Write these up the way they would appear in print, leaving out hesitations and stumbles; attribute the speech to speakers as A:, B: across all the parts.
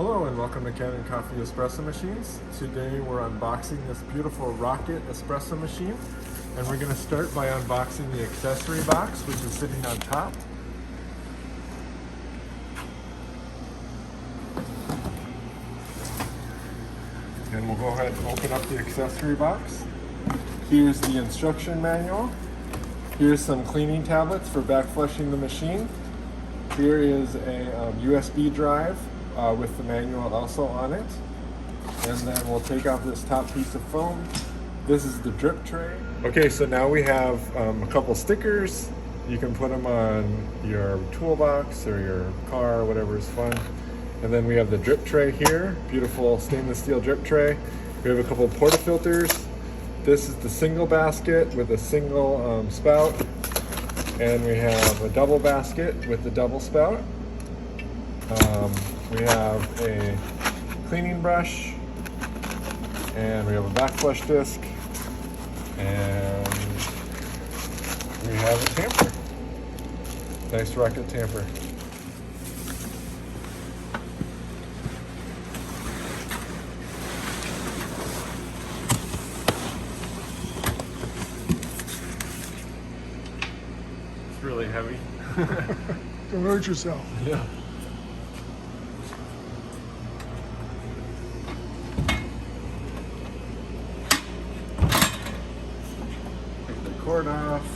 A: Hello and welcome to Kanen Coffee Espresso Machines. Today we're unboxing this beautiful Rocket Espresso machine, and we're going to start by unboxing the accessory box, which is sitting on top. And we'll go ahead and open up the accessory box. Here's the instruction manual. Here's some cleaning tablets for back flushing the machine. Here is a USB drive with the manual also on it. And then we'll take off this top piece of foam. This is the drip tray. Okay, so now we have a couple stickers. You can put them on your toolbox or your car, whatever is fun. And then we have the drip tray here, beautiful stainless steel drip tray. We have a couple of portafilters. This is the single basket with a single spout. And we have a double basket with the double spout. We have a cleaning brush, and we have a back flush disc, and we have a tamper. Nice Rocket tamper. It's really heavy.
B: Don't hurt yourself.
A: Yeah. Take the cord off.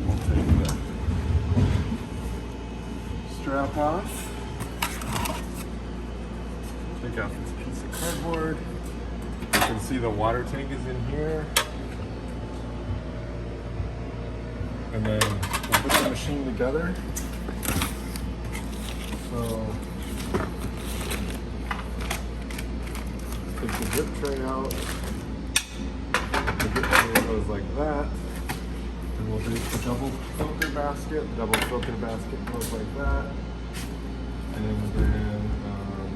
A: We'll take the strap off. Take out this piece of cardboard. You can see the water tank is in here. And then we'll put the machine together. So take the drip tray out. The drip tray goes like that. And we'll do the double filter basket. The double filter basket goes like that. And then,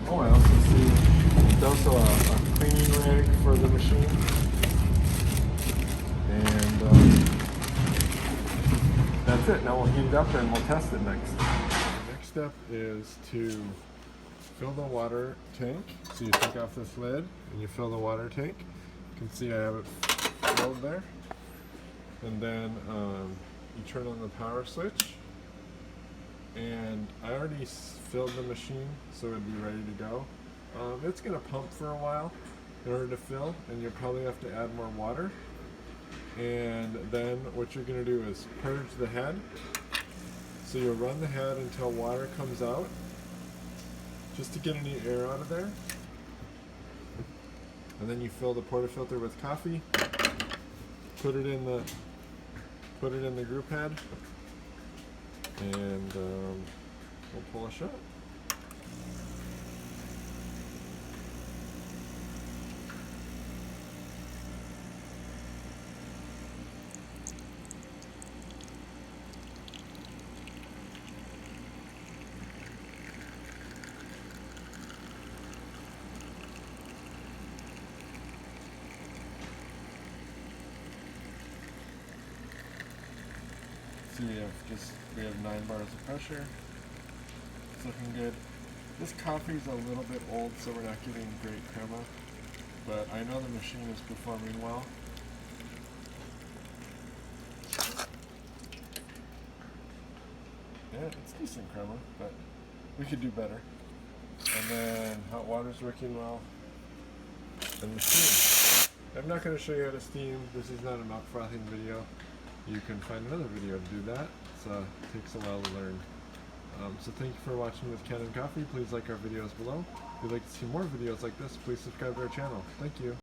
A: I also see there's also a cleaning rig for the machine. And that's it. Now we'll heat it up and we'll test it next. The next step is to fill the water tank. So you take off this lid and you fill the water tank. You can see I have it filled there. And then you turn on the power switch. And I already filled the machine so it'd be ready to go. It's going to pump for a while in order to fill, and you'll probably have to add more water. And then what you're going to do is purge the head. So you'll run the head until water comes out, just to get any air out of there. And then you fill the portafilter with coffee. Put it in the group head, and we'll pull a shot. We have 9 bars of pressure. It's looking good. This coffee is a little bit old, so we're not getting great crema, but I know the machine is performing well. Yeah, it's decent crema, but we could do better. And then hot water's working well. And the steam. I'm not going to show you how to steam. This is not a milk frothing video. You can find another video to do that. It takes a while to learn. So thank you for watching with Kanen Coffee. Please like our videos below. If you'd like to see more videos like this, please subscribe to our channel. Thank you.